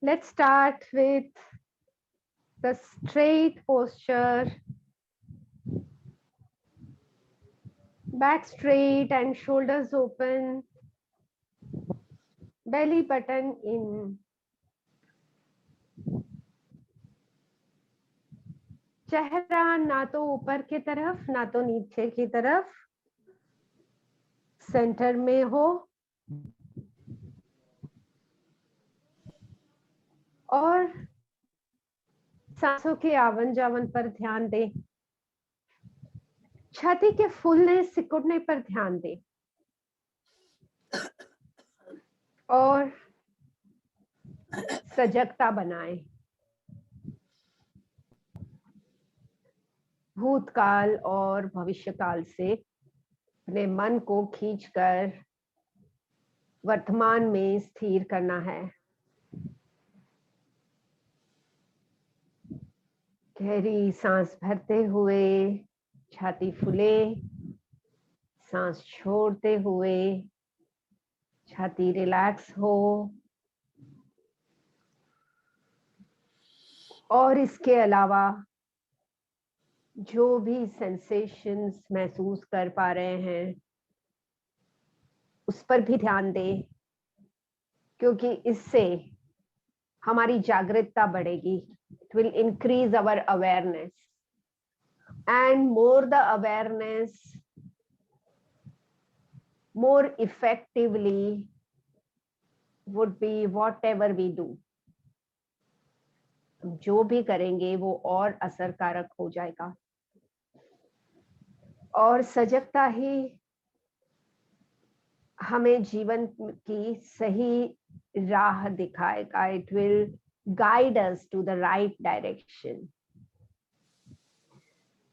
Let's start with the straight posture. Back straight and shoulders open. Belly button in. चेहरा ना तो ऊपर की तरफ ना तो नीचे की तरफ, सेंटर में हो और सांसों के आवन जावन पर ध्यान दें। छाती के फूलने सिकुड़ने पर ध्यान दें और सजगता बनाएं। भूतकाल और भविष्यकाल से अपने मन को खींचकर वर्तमान में स्थिर करना है। गहरी सांस भरते हुए छाती फूले, सांस छोड़ते हुए छाती रिलैक्स हो और इसके अलावा जो भी सेंसेशंस महसूस कर पा रहे हैं उस पर भी ध्यान दें, क्योंकि इससे हमारी जागरूकता बढ़ेगी। It will increase our awareness, and more the awareness, more effectively would be whatever we do. जो भी करेंगे वो और असरकारक हो जाएगा और सजगता ही हमें जीवन की सही राह दिखाएगा। It will guide us to the right direction.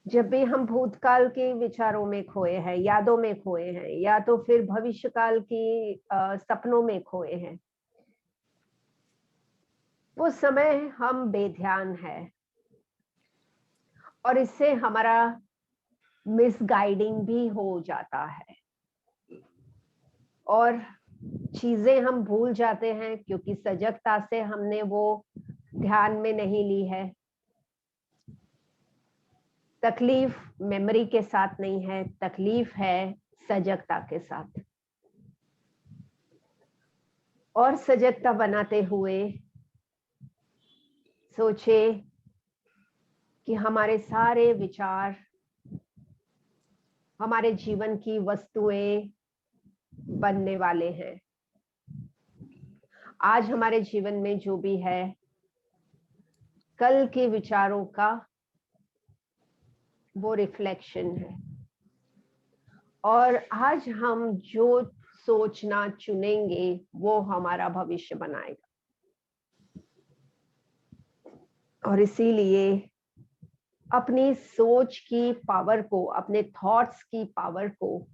जब भी हम भूतकाल के विचारों में खोए हैं, यादों में खोए हैं, या तो फिर भविष्यकाल की सपनों में खोए हैं, वो समय हम बेध्यान है और इससे हमारा मिसगाइडिंग भी हो जाता है और चीजें हम भूल जाते हैं क्योंकि सजगता से हमने वो ध्यान में नहीं ली है। तकलीफ मेमोरी के साथ नहीं है, तकलीफ है सजगता के साथ। और सजगता बनाते हुए सोचे कि हमारे सारे विचार, हमारे जीवन की वस्तुएं बनने वाले हैं। आज हमारे जीवन में जो भी है कल के विचारों का वो रिफ्लेक्शन है और आज हम जो सोचना चुनेंगे वो हमारा भविष्य बनाएगा। और इसीलिए अपनी सोच की पावर को, अपने थॉट्स की पावर को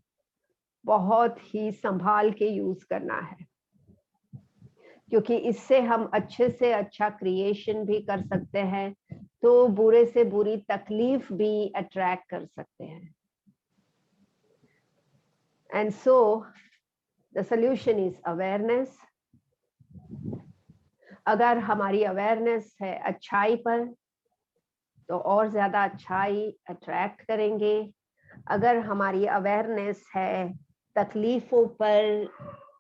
बहुत ही संभाल के यूज करना है, क्योंकि इससे हम अच्छे से अच्छा क्रिएशन भी कर सकते हैं, तो बुरे से बुरी तकलीफ भी अट्रैक्ट कर सकते हैं। And so the solution is awareness. अगर हमारी अवेयरनेस है अच्छाई पर तो और ज्यादा अच्छाई अट्रैक्ट करेंगे। अगर हमारी अवेयरनेस है तकलीफों पर,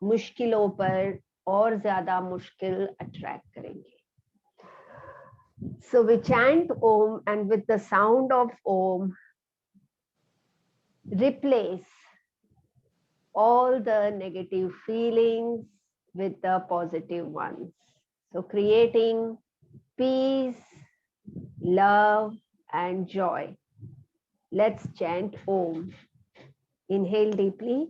मुश्किलों पर, और ज्यादा मुश्किल अट्रैक्ट करेंगे। So we chant Om, and with the sound of Om, replace all the negative feelings with the positive ones. So creating peace, love, and joy. Let's chant Om. Inhale deeply.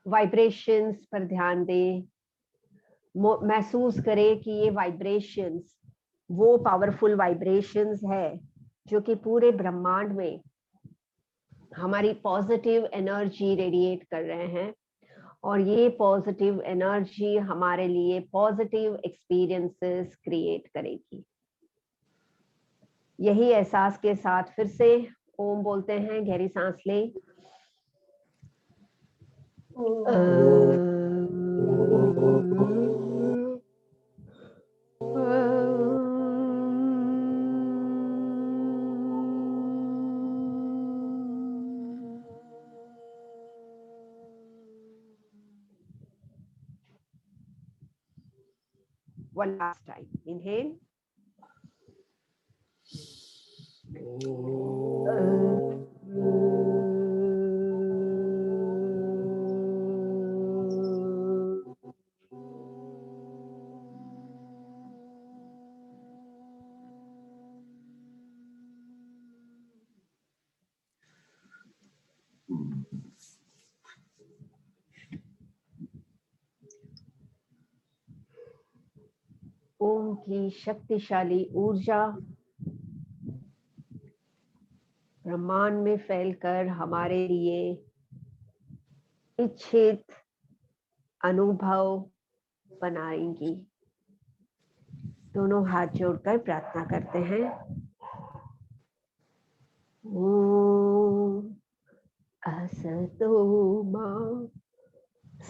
Vibrations पर ध्यान दें। महसूस करें कि ये vibrations वो powerful vibrations है जो कि पूरे ब्रह्मांड में हमारी पॉजिटिव एनर्जी रेडिएट कर रहे हैं और ये पॉजिटिव एनर्जी हमारे लिए पॉजिटिव एक्सपीरियंसेस क्रिएट करेगी। यही एहसास के साथ फिर से ओम बोलते हैं, गहरी सांस ले। One last time. Inhale. ओम की शक्तिशाली ऊर्जा ब्रह्मांड में फैलकर हमारे लिए इच्छित अनुभव बनाएंगी। दोनों हाथ जोड़कर प्रार्थना करते हैं। ओम असतो मा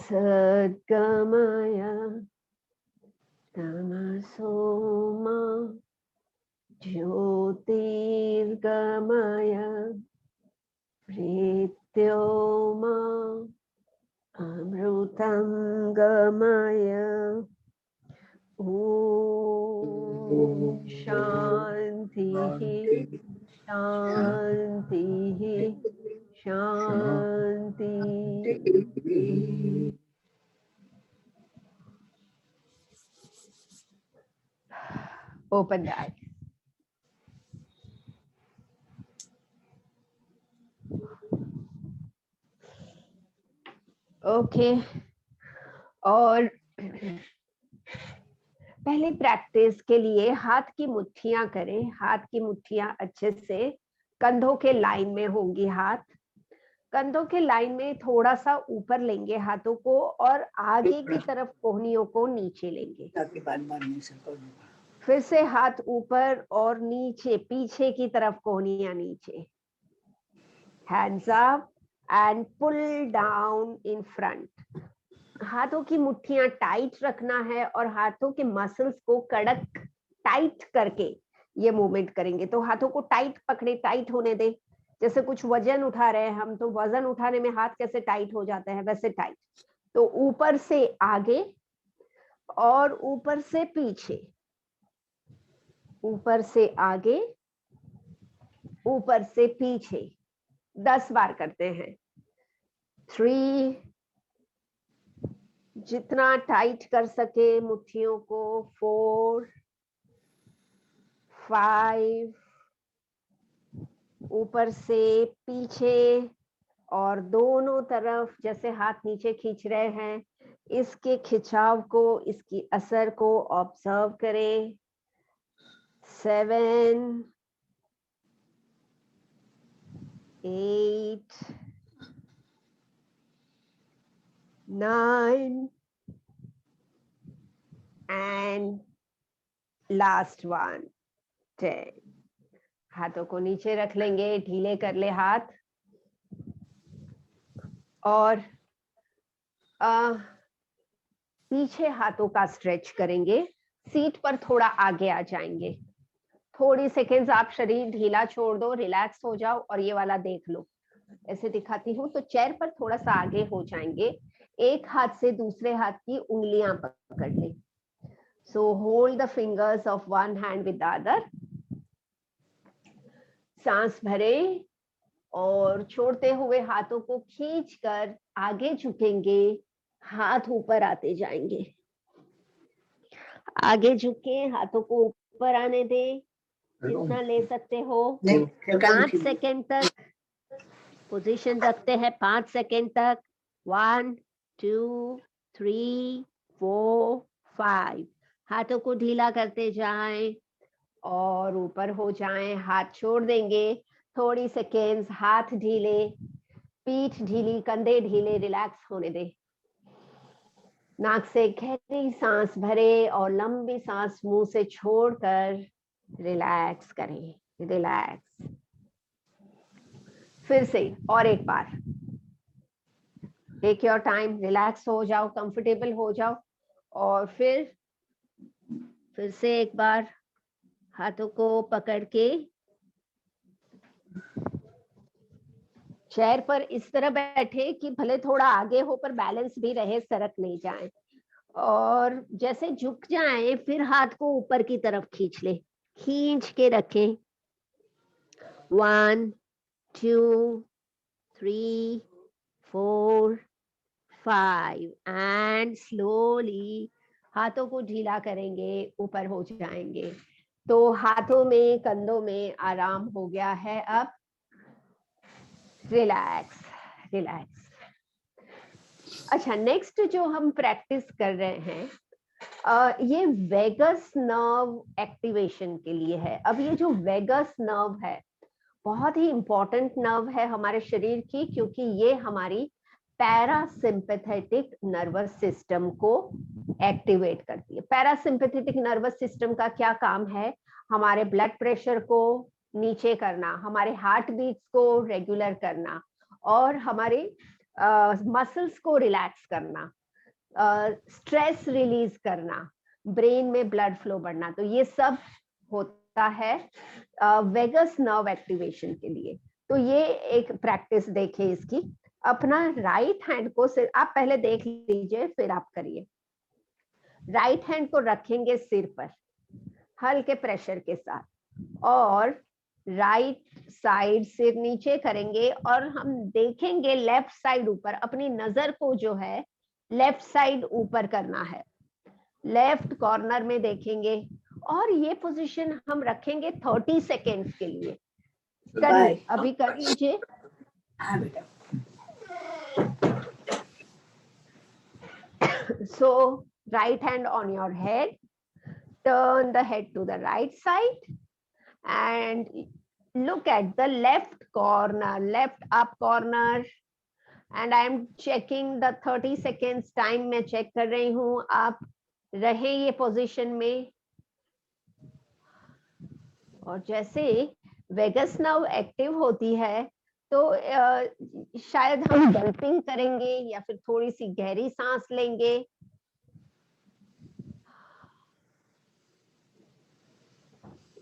सद्गमय तमसो मा ज्योतिर्गमय मृत्योर्मा अमृतं गमय। ओम शांति शांति शांति। Open the eyes. ओके और पहले प्रैक्टिस के लिए हाथ की मुट्ठियां करें। हाथ की मुट्ठियां अच्छे से कंधों के लाइन में होंगी। हाथ कंधों के लाइन में थोड़ा सा ऊपर लेंगे हाथों को और आगे की तरफ कोहनियों को नीचे लेंगे। फिर से हाथ ऊपर और नीचे, पीछे की तरफ कोहनियां नीचे। Hands up and pull down in front. हाथों की मुट्ठियां टाइट रखना है और हाथों के मसल्स को कड़क टाइट करके ये मूवमेंट करेंगे। तो हाथों को टाइट पकड़े, टाइट होने दे। जैसे कुछ वजन उठा रहे हैं हम, तो वजन उठाने में हाथ कैसे टाइट हो जाते हैं, वैसे टाइट। तो ऊपर से आगे और ऊपर से पीछे, ऊपर से आगे, ऊपर से पीछे 10 बार करते हैं। 3, जितना टाइट कर सके मुट्ठियों को। 4, 5, ऊपर से पीछे और दोनों तरफ जैसे हाथ नीचे खींच रहे हैं, इसके खिंचाव को, इसकी असर को ऑब्जर्व करें। 7, 8, 9 and last one 10। हाथों को नीचे रख लेंगे, ढीले कर ले हाथ और पीछे हाथों का स्ट्रेच करेंगे। सीट पर थोड़ा आगे आ जाएंगे। थोड़ी सेकेंड्स आप शरीर ढीला छोड़ दो, रिलैक्स हो जाओ और ये वाला देख लो। ऐसे दिखाती हूँ तो चेयर पर थोड़ा सा आगे हो जाएंगे। एक हाथ से दूसरे हाथ की उंगलियां पकड़ ले। So hold the fingers of one hand with the other. सांस भरे और छोड़ते हुए हाथों को खींचकर आगे झुकेंगे। हाथ ऊपर आते जाएंगे। आगे झुके, हाथों को ऊपर आने दे, जितना ले सकते हो। 5 सेकेंड तक पोजीशन रखते हैं। 5 सेकेंड तक। 1, 2, 3, 4, 5। हाथों को ढीला करते जाएं और ऊपर हो जाएं। हाथ छोड़ देंगे, थोड़ी सेकेंड्स, हाथ ढीले, पीठ ढीली, कंधे ढीले, रिलैक्स होने दे। नाक से गहरी सांस भरे और लंबी सांस मुंह से छोड़कर रिलैक्स करें, रिलैक्स। फिर से और एक बार, टेक योर टाइम, रिलैक्स हो जाओ, कंफर्टेबल हो जाओ, और फिर से एक बार हाथों को पकड़ के चेयर पर इस तरह बैठे कि भले थोड़ा आगे हो पर बैलेंस भी रहे, सरक नहीं जाए। और जैसे झुक जाए फिर हाथ को ऊपर की तरफ खींच ले, खींच के रखें। 1 2 3 4 5 एंड स्लोली हाथों को ढीला करेंगे, ऊपर हो जाएंगे। तो हाथों में, कंधों में आराम हो गया है। अब रिलैक्स, रिलैक्स। अच्छा, नेक्स्ट जो हम प्रैक्टिस कर रहे हैं, ये वेगस नर्व एक्टिवेशन के लिए है। अब ये जो वेगस नर्व है बहुत ही इंपॉर्टेंट नर्व है हमारे शरीर की, क्योंकि ये हमारी पैरासिम्पैथेटिक नर्वस सिस्टम को एक्टिवेट करती है। पैरासिम्पैथेटिक नर्वस सिस्टम का क्या काम है? हमारे ब्लड प्रेशर को नीचे करना, हमारे हार्ट बीट्स को रेगुलर करना, और हमारे मसल्स को रिलैक्स करना, स्ट्रेस रिलीज करना, ब्रेन में ब्लड फ्लो बढ़ना। तो ये सब होता है वेगस नर्व एक्टिवेशन के लिए। तो ये एक प्रैक्टिस देखिए इसकी। अपना राइट हैंड को सिर, आप पहले देख लीजिए फिर आप करिए। राइट हैंड को रखेंगे सिर पर हल्के प्रेशर के साथ, और राइट साइड सिर नीचे करेंगे, और हम देखेंगे लेफ्ट साइड ऊपर। अपनी नजर को जो है लेफ्ट साइड ऊपर करना है, लेफ्ट कॉर्नर में देखेंगे, और ये पोजीशन हम रखेंगे 30 सेकेंड्स के लिए। करिए, अभी कर लीजिए। So right hand on your head, turn the head to the right side and look at the left corner, left up corner, and I am checking the 30 seconds time मैं check कर रही हूँ। आप रहे ये पोजीशन में, और जैसे वेगस नर्व एक्टिव होती है तो शायद हम गल्पिंग करेंगे या फिर थोड़ी सी गहरी सांस लेंगे।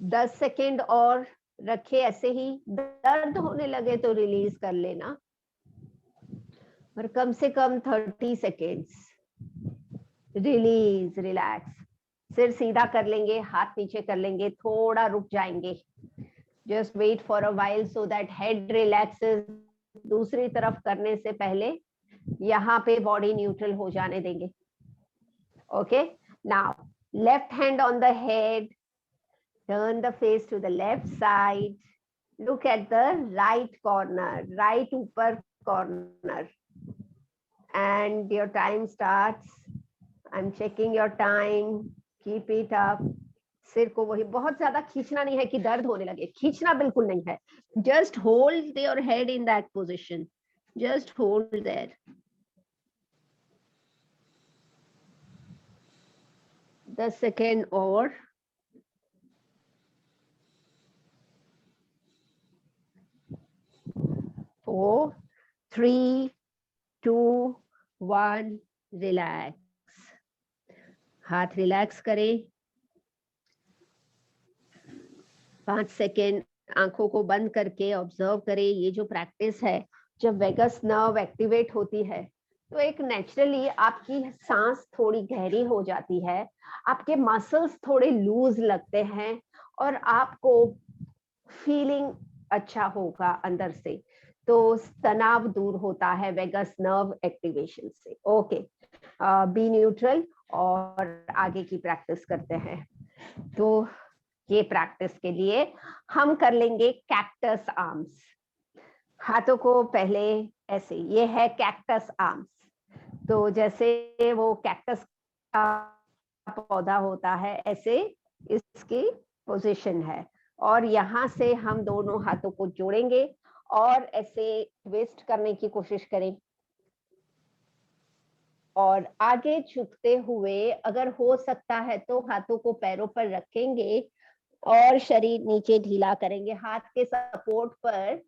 दस सेकेंड और रखे ऐसे ही। दर्द होने लगे तो रिलीज कर लेना, पर कम से कम 30 सेकेंड्स रिलीज, रिलैक्स। सिर सीधा कर लेंगे, हाथ नीचे कर लेंगे, थोड़ा रुक जाएंगे। Just wait for a while so that head relaxes. दूसरी तरफ करने से पहले यहाँ पे बॉडी न्यूट्रल हो जाने देंगे। Okay, now left hand on the head, turn the face to the left side, look at the right corner, right upper corner, and your time starts. I'm checking your time, keep it up. सिर को वही, बहुत ज्यादा खींचना नहीं है कि दर्द होने लगे, खींचना बिल्कुल नहीं है। Just hold your head in that position, just hold there. The second or 4 3 2 1 relax. हाथ रिलैक्स करें। 5 सेकेंड आंखों को बंद करके ऑब्जर्व करें। ये जो प्रैक्टिस है, जब वेगस नर्व एक्टिवेट होती है तो एक नेचुरली आपकी सांस थोड़ी गहरी हो जाती है, आपके मसल्स थोड़े लूज लगते हैं, और आपको फीलिंग अच्छा होगा अंदर से। तो तनाव दूर होता है वेगस नर्व एक्टिवेशन से। ओके, बी न्यूट्रल और आगे की प्रैक्टिस करते हैं। तो ये प्रैक्टिस के लिए हम कर लेंगे कैक्टस आर्म्स। हाथों को पहले ऐसे, ये है कैक्टस आर्म्स। तो जैसे वो कैक्टस का पौधा होता है, ऐसे इसकी पोजीशन है। और यहाँ से हम दोनों हाथों को जोड़ेंगे और ऐसे ट्विस्ट करने की कोशिश करें और आगे झुकते हुए अगर हो सकता है तो हाथों को पैरों पर रखेंगे और शरीर नीचे ढीला करेंगे। हाथ के सपोर्ट पर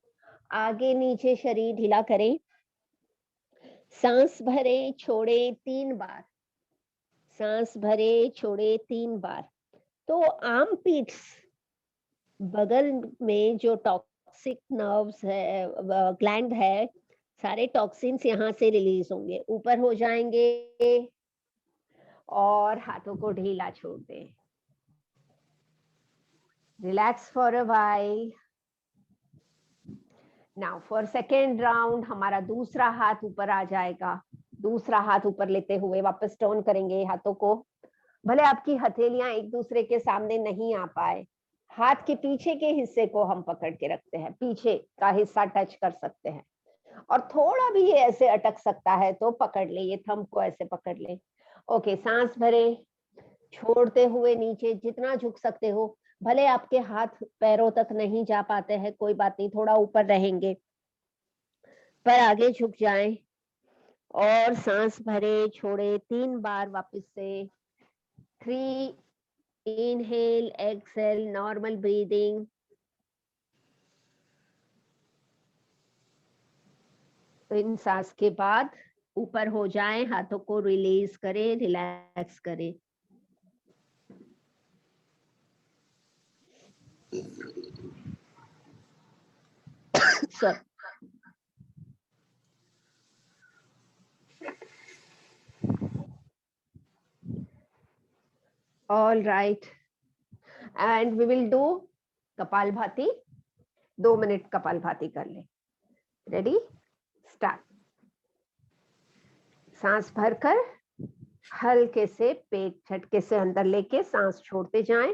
आगे नीचे शरीर ढीला करें। सांस भरे छोड़े 3 बार, सांस भरे छोड़े 3 बार। तो आर्म पीट्स बगल में जो टॉक्सिक नर्व्स है, ग्लैंड है, सारे टॉक्सिन्स यहाँ से रिलीज होंगे, ऊपर हो जाएंगे और हाथों को ढीला छोड़ दें। Relax for a while. Now for second round हमारा दूसरा हाथ ऊपर आ जाएगा। दूसरा हाथ ऊपर लेते हुए वापस टर्न करेंगे हाथों को। भले आपकी हथेलियां एक दूसरे के सामने नहीं आ पाए, हाथ के पीछे के हिस्से को हम पकड़ के रखते हैं, पीछे का हिस्सा टच कर सकते हैं और थोड़ा भी ये ऐसे अटक सकता है तो पकड़ ले, ये थंब को ऐसे पकड़ ले। ओके, सांस भरे छोड़ते हुए नीचे जितना झुक सकते हो। भले आपके हाथ पैरों तक नहीं जा पाते हैं, कोई बात नहीं, थोड़ा ऊपर रहेंगे पर आगे झुक जाएं और सांस भरे छोड़े 3 बार वापस से। 3 इनहेल एक्सेल, नॉर्मल ब्रीदिंग। तो इन सांस के बाद ऊपर हो जाएं, हाथों को रिलीज करें, रिलैक्स करें। Sir all right, and we will do kapalbhati. 2 minute kapalbhati कर ले। Ready, start. सांस भरकर हल्के से पेट झटके से अंदर लेके सांस छोड़ते जाएं।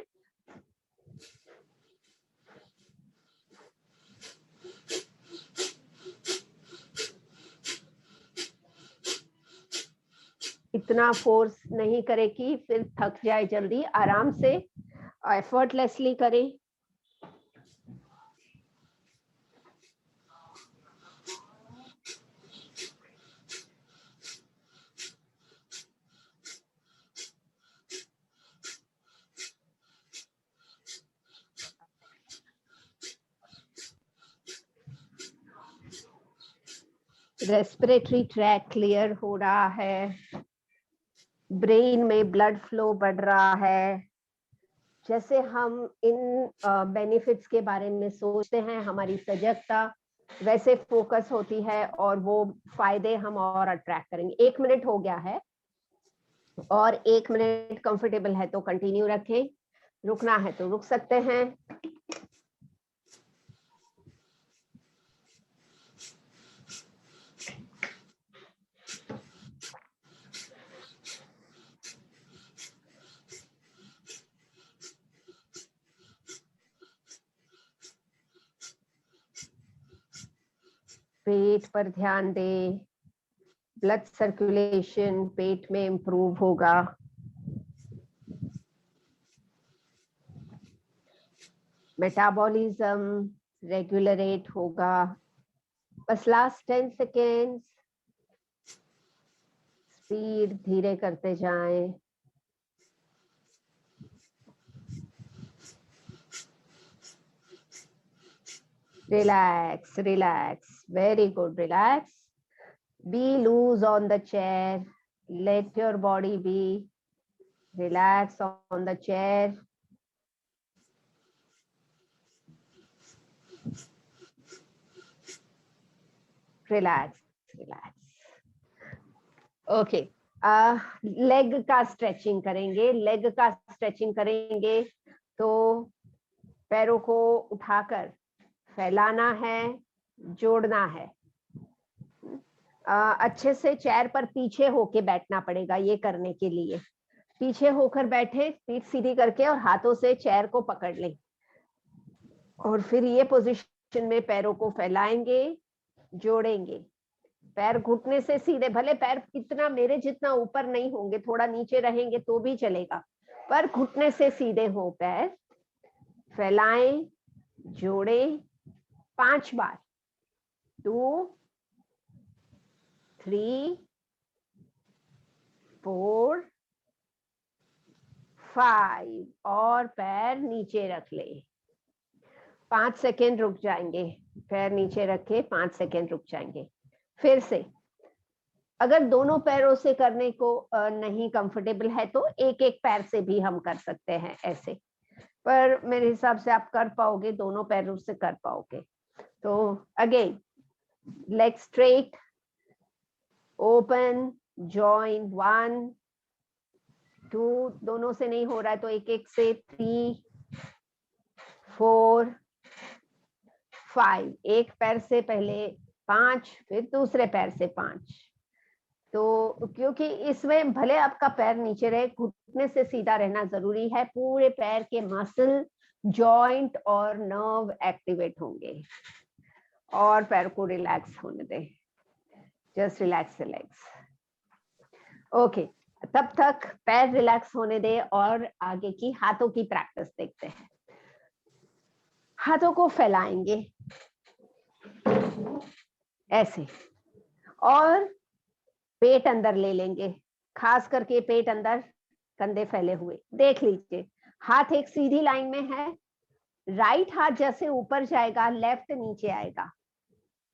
इतना फोर्स नहीं करे कि फिर थक जाए जल्दी, आराम से एफर्टलेसली करें। रेस्पिरेटरी ट्रैक क्लियर हो रहा है, ब्रेन में ब्लड फ्लो बढ़ रहा है। जैसे हम इन बेनिफिट्स के बारे में सोचते हैं, हमारी सजगता वैसे फोकस होती है और वो फायदे हम और अट्रैक्ट करेंगे। 1 मिनट हो गया है और 1 मिनट कंफर्टेबल है तो कंटिन्यू रखें, रुकना है तो रुक सकते हैं। पेट पर ध्यान दें, ब्लड सर्कुलेशन पेट में इंप्रूव होगा। मेटाबॉलिज्म रेगुलरेट होगा। बस लास्ट 10 सेकेंड्स, स्पीड धीरे करते जाएं। Relax, relax, very good, relax. Be loose on the chair. Let your body be relaxed on the chair. Relax, relax. Okay. Leg का स्ट्रेचिंग करेंगे। लेग का स्ट्रेचिंग करेंगे तो पैरों को उठाकर फैलाना है, जोड़ना है। अच्छे से चेयर पर पीछे होके बैठना पड़ेगा ये करने के लिए। पीछे होकर बैठे, पीठ सीधी करके और हाथों से चेयर को पकड़ लें और फिर ये पोजीशन में पैरों को फैलाएंगे, जोड़ेंगे। पैर घुटने से सीधे, भले पैर इतना मेरे जितना ऊपर नहीं होंगे, थोड़ा नीचे रहेंगे तो भी चलेगा, पर घुटने से सीधे हो पैर। फैलाएं, जोड़ें 5 बार। 2 3 4 5 और पैर नीचे रख ले। 5 सेकेंड रुक जाएंगे, पैर नीचे रखे 5 सेकेंड रुक जाएंगे। फिर से अगर दोनों पैरों से करने को नहीं कंफर्टेबल है तो एक एक पैर से भी हम कर सकते हैं ऐसे, पर मेरे हिसाब से आप कर पाओगे, दोनों पैरों से कर पाओगे। तो again leg straight, open, join 1 2, दोनों से नहीं हो रहा है तो एक एक से 3 4 5, एक पैर से पहले 5, फिर दूसरे पैर से 5। तो क्योंकि इसमें भले आपका पैर नीचे रहे, घुटने से सीधा रहना जरूरी है, पूरे पैर के मसल, जॉइंट और नर्व एक्टिवेट होंगे। और पैर को रिलैक्स होने दे, just relax the legs. Okay, तब तक पैर रिलैक्स होने दे और आगे की हाथों की प्रैक्टिस देखते हैं। हाथों को फैलाएंगे ऐसे और पेट अंदर ले लेंगे, खास करके पेट अंदर, कंधे फैले हुए। देख लीजिए हाथ एक सीधी लाइन में है, राइट हाथ जैसे ऊपर जाएगा लेफ्ट नीचे आएगा,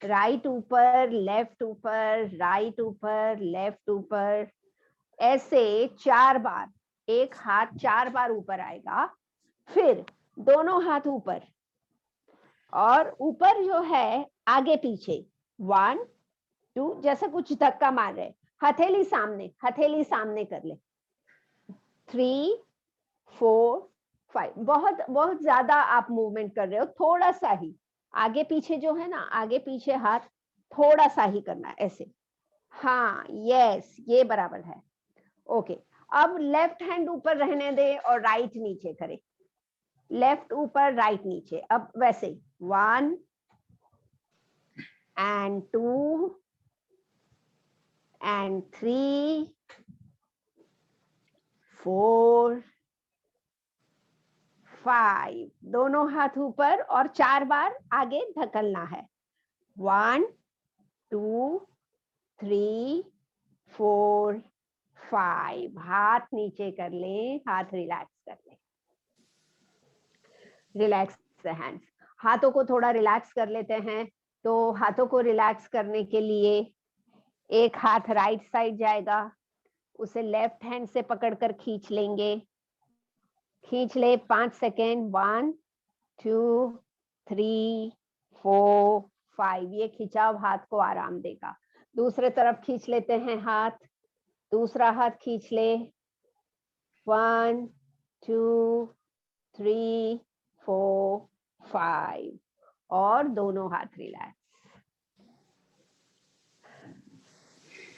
राइट ऊपर लेफ्ट ऊपर, राइट ऊपर लेफ्ट ऊपर, ऐसे 4 बार। एक हाथ 4 बार ऊपर आएगा, फिर दोनों हाथ ऊपर, और ऊपर जो है आगे पीछे 1 2, जैसे कुछ धक्का मार रहे, हथेली सामने, हथेली सामने कर ले। 3 4 5, बहुत बहुत ज्यादा आप मूवमेंट कर रहे हो, थोड़ा सा ही आगे पीछे जो है ना, आगे पीछे हाथ थोड़ा सा ही करना है ऐसे। हाँ यस, ये बराबर है। ओके, अब लेफ्ट हैंड ऊपर रहने दे और राइट नीचे करे, लेफ्ट ऊपर राइट नीचे। अब वैसे 1 and 2 and 3 4 5, दोनों हाथ ऊपर और 4 बार आगे धकलना है। 1 2 3 4 5, हाथ नीचे कर ले, हाथ रिलैक्स कर ले, रिलैक्स द हैंड्स। हाथों को थोड़ा रिलैक्स कर लेते हैं। तो हाथों को रिलैक्स करने के लिए एक हाथ राइट साइड जाएगा, उसे लेफ्ट हैंड से पकड़कर खींच लेंगे, खींच ले 5 सेकेंड, 1 2 3 4 5, ये खिंचाव हाथ को आराम देगा। दूसरे तरफ खींच लेते हैं हाथ, दूसरा हाथ खींच ले, 1 2 3 4 5, और दोनों हाथ रिलैक्स।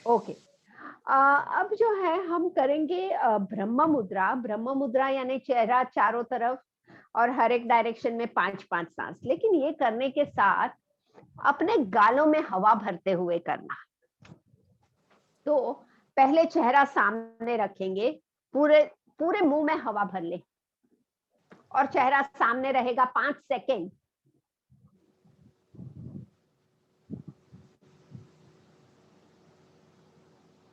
ओके, अब जो है हम करेंगे ब्रह्म मुद्रा। ब्रह्म मुद्रा यानी चेहरा चारों तरफ और हर एक डायरेक्शन में 5-5 सांस, लेकिन ये करने के साथ अपने गालों में हवा भरते हुए करना। तो पहले चेहरा सामने रखेंगे, पूरे पूरे मुंह में हवा भर ले और चेहरा सामने रहेगा 5 सेकेंड।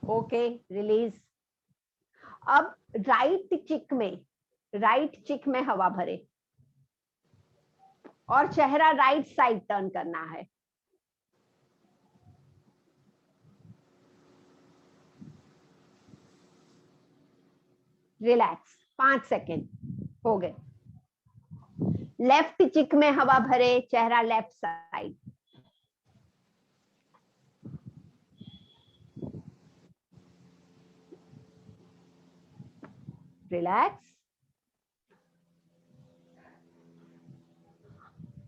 Okay, release. अब राइट चिक में हवा भरे और चेहरा राइट साइड टर्न करना है। रिलैक्स, 5 सेकेंड हो गए। लेफ्ट चिक में हवा भरे, चेहरा लेफ्ट साइड। रिलैक्स।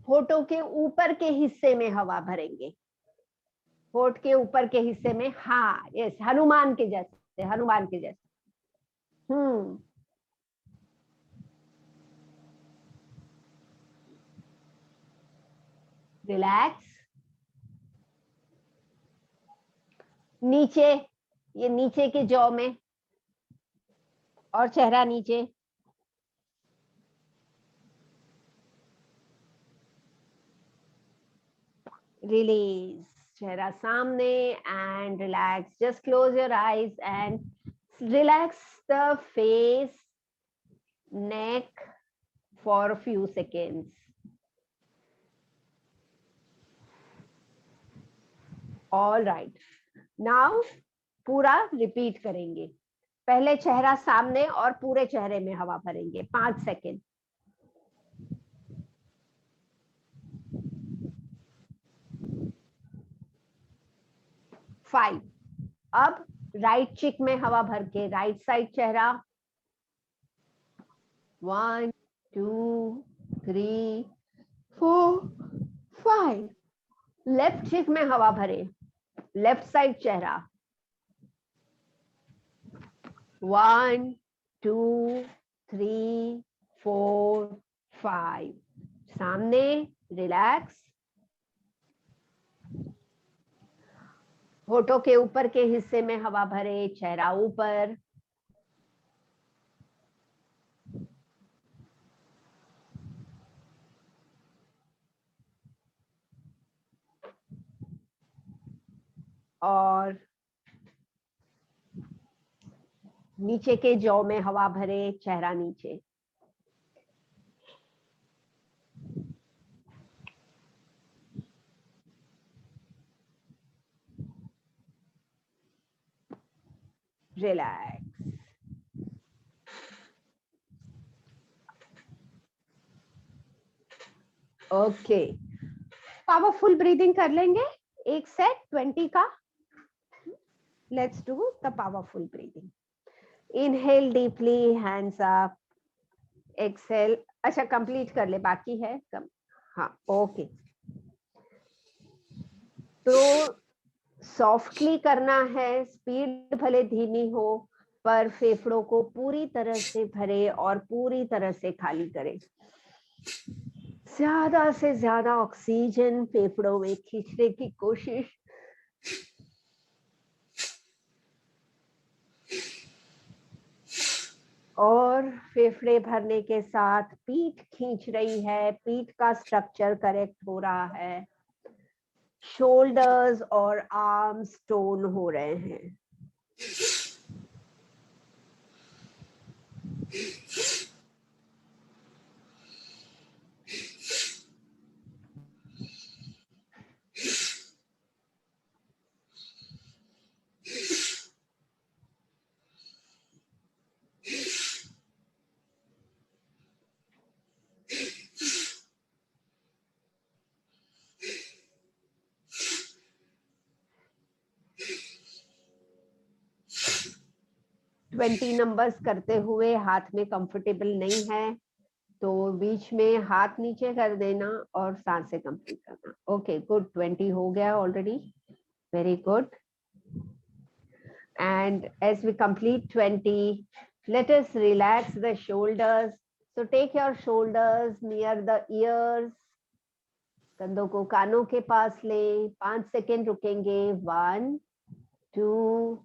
होठों के ऊपर के हिस्से में हवा भरेंगे, होठ के ऊपर के हिस्से में। हाँ यस, हनुमान के जैसे, हनुमान के जैसे। रिलैक्स। नीचे, ये नीचे के जॉ में और चेहरा नीचे। रिलीज, चेहरा सामने and relax, just close your eyes and relax the face, neck for a few seconds. All right. Now पूरा रिपीट करेंगे. पहले चेहरा सामने और पूरे चेहरे में हवा भरेंगे 5 सेकेंड. 5. अब राइट चिक में हवा भर के राइट साइड चेहरा. 1 2 3 4 5. लेफ्ट चिक में हवा भरे, लेफ्ट साइड चेहरा. 1 2 3 4 5. सामने रिलैक्स. होठों के ऊपर के हिस्से में हवा भरे, चेहरा ऊपर. और नीचे के जौ में हवा भरे, चेहरा नीचे. रिलैक्स. ओके, पावरफुल ब्रीदिंग कर लेंगे. एक सेट 20 का. Let's do the powerful breathing. Inhale deeply, hands up. Exhale. अच्छा, कंप्लीट कर ले, बाकी है हाँ, ओके. तो सॉफ्टली करना है, स्पीड भले धीमी हो, पर फेफड़ों को पूरी तरह से भरे और पूरी तरह से खाली करें. ज्यादा से ज्यादा ऑक्सीजन फेफड़ों में खींचने की कोशिश. और फेफड़े भरने के साथ पीठ खींच रही है, पीठ का स्ट्रक्चर करेक्ट हो रहा है, शोल्डर्स और आर्म्स टोन हो रहे हैं. ट्वेंटी नंबर्स करते हुए हाथ में कंफर्टेबल नहीं है तो बीच में हाथ नीचे कर देना और सांसें कंप्लीट करना. Okay, good. 20 हो गया already. Very good. And as we complete 20, let us relax the shoulders. So take your shoulders near the ears. कंधों को कानों के पास ले. 5 सेकेंड रुकेंगे. 1 2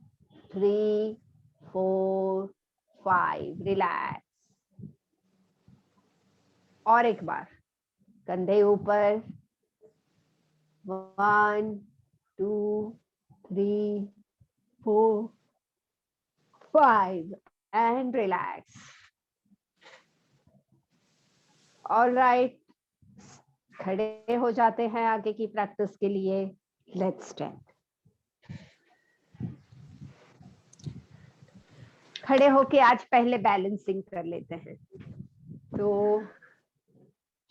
3 4 5. रिलैक्स. और एक बार कंधे ऊपर. 1 2 3 4 5 and relax. All right, खड़े हो जाते हैं आगे की प्रैक्टिस के लिए. Let's stand. खड़े होके आज पहले बैलेंसिंग कर लेते हैं. तो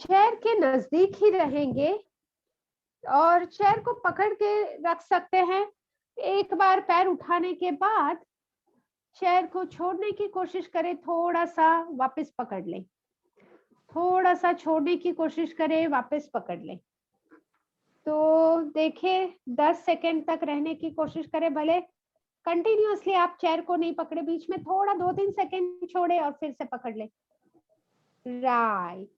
चेयर के नजदीक ही रहेंगे और चेयर को पकड़ के रख सकते हैं. एक बार पैर उठाने के बाद चेयर को छोड़ने की कोशिश करें, थोड़ा सा वापस पकड़ लें. थोड़ा सा छोड़ने की कोशिश करें, वापस पकड़ लें. तो देखिए 10 सेकेंड तक रहने की कोशिश करें. भले कंटिन्यूअसली आप चेयर को नहीं पकड़े, बीच में थोड़ा 2-3 सेकेंड छोड़े और फिर से पकड़ लें. Right.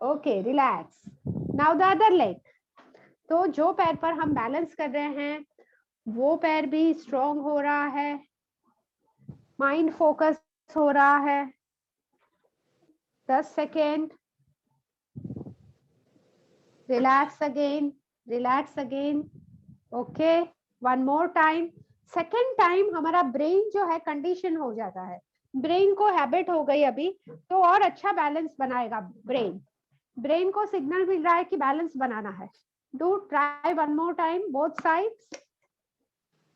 Okay, relax. Now the other leg. तो जो पैर पर हम बैलेंस कर रहे हैं वो पैर भी स्ट्रॉन्ग हो रहा है, माइंड फोकस हो रहा है. 10 second. Relax again. Relax again, okay, one more time. Second time हमारा ब्रेन जो है कंडीशन हो जाता है, ब्रेन को हैबिट हो गई अभी, तो और अच्छा बैलेंस बनाएगा ब्रेन। ब्रेन को सिग्नल मिल रहा है कि बैलेंस बनाना है। Do try one more time both sides.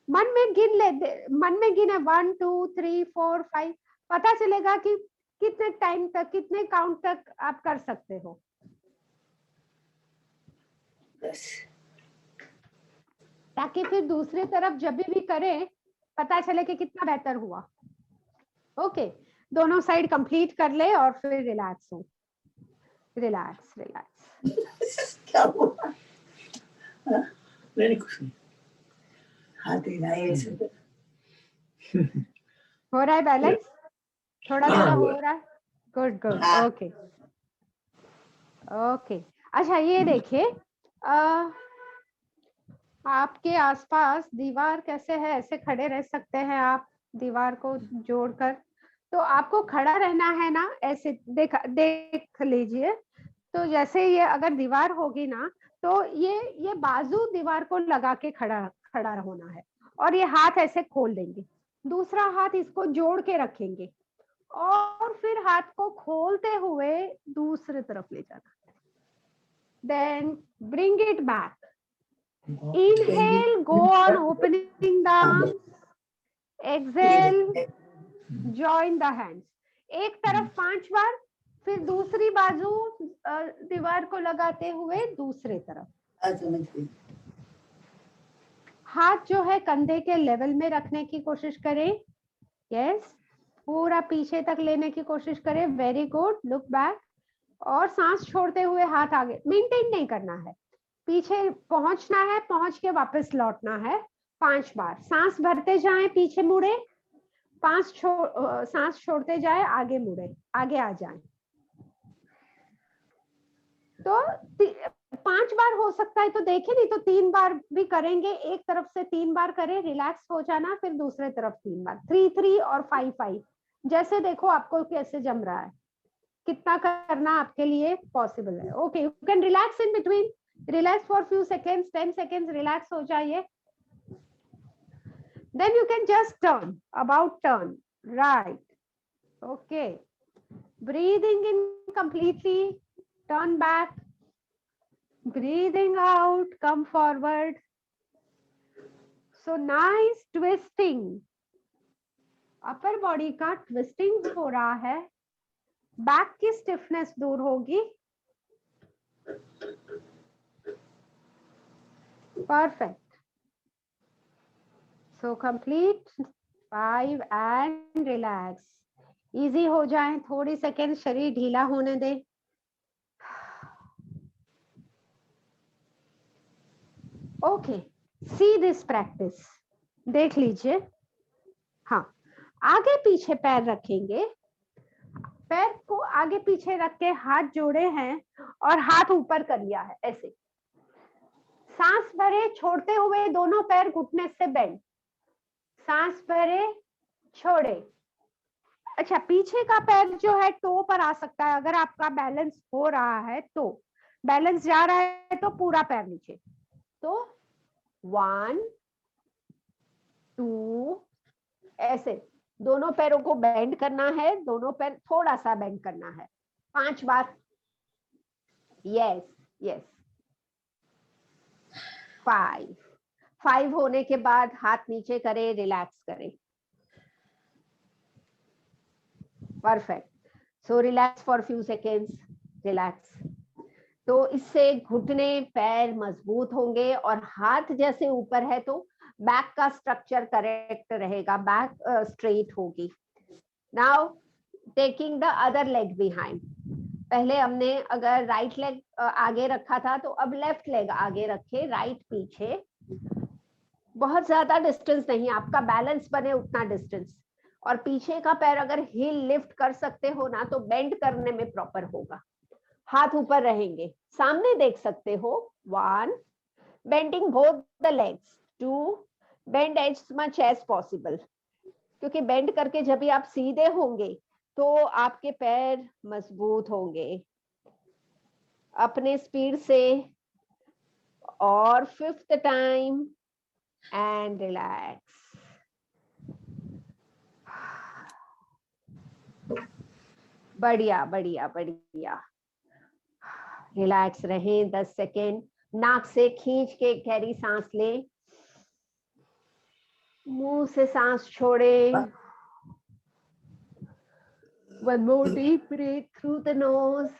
मन में गिन ले, मन में गिने 1 2 3 4 5, पता चलेगा कि कितने टाइम तक, कितने काउंट तक आप कर सकते हो। बस ताकि फिर दूसरी तरफ जब भी करें पता चले कि कितना बेहतर हुआ। ओके, दोनों साइड कंप्लीट कर ले और फिर रिलैक्स हो। Relax relax. क्या हुआ? हाँ? मैंने कुछ नहीं, हाथ हिलाए ऐसे। हो रहा है बैलेंस, थोड़ा हाँ, थोड़ा हुआ। हो रहा है। गुड गुड, हाँ। Okay okay. अच्छा ये देखिए, आपके आसपास दीवार कैसे है? ऐसे खड़े रह सकते हैं आप दीवार को जोड़कर? तो आपको खड़ा रहना है ना, ऐसे देख लीजिए। तो जैसे ये अगर दीवार होगी ना, तो ये बाजू दीवार को लगा के खड़ा खड़ा होना है, और ये हाथ ऐसे खोल देंगे, दूसरा हाथ इसको जोड़ के रखेंगे, और फिर हाथ को खोलते हुए दूसरी तरफ ले जाना। Then bring it back. Inhale, go on opening the arms. Exhale, join the hands. एक तरफ 5 बार, फिर दूसरी बाजू दीवार को लगाते हुए दूसरे तरफ। हाथ जो है कंधे के लेवल में रखने की कोशिश करें। यस, पूरा पीछे तक लेने की कोशिश करें। Very good, look back. और सांस छोड़ते हुए हाथ आगे, मेंटेन नहीं करना है, पीछे पहुंचना है, पहुंच के वापस लौटना है। 5 बार सांस भरते जाएं, पीछे मुड़े, सांस छोड़ते जाए, आगे मुड़े, आगे आ जाएं। तो 5 बार हो सकता है तो देखें, नहीं तो 3 बार भी करेंगे। एक तरफ से 3 बार करें, रिलैक्स हो जाना, फिर दूसरे तरफ 3 बार, 3 3 और 5 5, जैसे देखो आपको कैसे जम रहा है, कितना करना आपके लिए पॉसिबल है। Okay, you can relax in between, relax for few seconds, 10 seconds relax हो जाइए। Then you can just turn, about turn, right. Okay, breathing in completely, turn back, breathing out, come forward. So nice twisting, upper body का twisting हो रहा है, back की stiffness दूर होगी। Perfect. So complete 5 and relax. Easy हो जाए, थोड़ी सेकेंड शरीर ढीला होने दे। ओके, सी दिस प्रैक्टिस, देख लीजिए। हाँ, आगे पीछे पैर रखेंगे, पैर को आगे पीछे रख के हाथ जोड़े हैं और हाथ ऊपर कर लिया है ऐसे। सांस भरे, छोड़ते हुए दोनों पैर घुटने से बेंड, सांस भरे, छोड़े। अच्छा, पीछे का पैर जो है टो पर आ सकता है, अगर आपका बैलेंस हो रहा है तो। बैलेंस जा रहा है तो पूरा पैर नीचे। तो 1 2, ऐसे दोनों पैरों को बेंड करना है, दोनों पैर थोड़ा सा बेंड करना है, 5 बार। यस यस, 5 होने के बाद हाथ नीचे करें, रिलैक्स करें। Perfect. So relax for few seconds, relax. तो इससे घुटने पैर मजबूत होंगे, और हाथ जैसे ऊपर है तो बैक का स्ट्रक्चर करेक्ट रहेगा, बैक स्ट्रेट होगी। Now taking the other leg behind. पहले हमने अगर राइट लेग आगे रखा था, तो अब लेफ्ट लेग आगे रखे, राइट पीछे, बहुत ज्यादा डिस्टेंस नहीं, आपका बैलेंस बने उतना डिस्टेंस। और पीछे का पैर अगर हील लिफ्ट कर सकते हो ना, तो बेंड करने में प्रॉपर होगा। हाथ ऊपर रहेंगे, सामने देख सकते हो। 1, bending both the legs. 2, bend as much as possible, क्योंकि बेंड करके जब भी आप सीधे होंगे तो आपके पैर मजबूत होंगे। अपने स्पीड से और 5th टाइम एंड रिलैक्स। बढ़िया बढ़िया बढ़िया, रिलैक्स रहें 10 सेकेंड। नाक से खींच के गहरी सांस लें, मुंह से सांस छोड़ें। One more deep breath through the nose,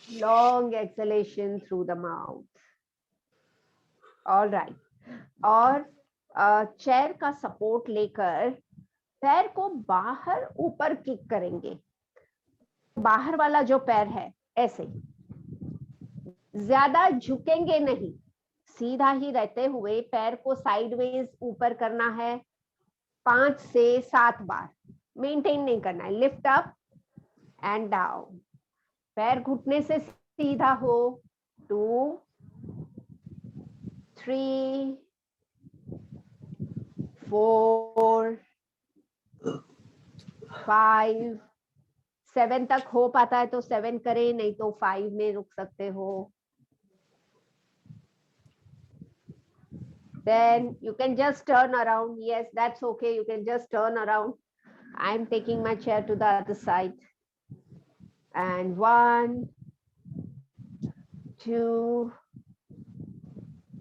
long exhalation through the mouth. All right. और चेयर का सपोर्ट लेकर पैर को बाहर ऊपर किक करेंगे। बाहर वाला जो पैर है ऐसे, ज्यादा झुकेंगे नहीं, सीधा ही रहते हुए पैर को साइडवेज ऊपर करना है 5 से 7 बार। मेंटेन नहीं करना है। लिफ्ट अप एंड डाउन, पैर घुटने से सीधा हो। 2 3 4 5 7 तक हो पाता है तो 7 करें, नहीं तो 5 में रुक सकते हो। Then you can just turn around. Yes, that's okay. You can just turn around. I'm taking my chair to the other side. And 1 2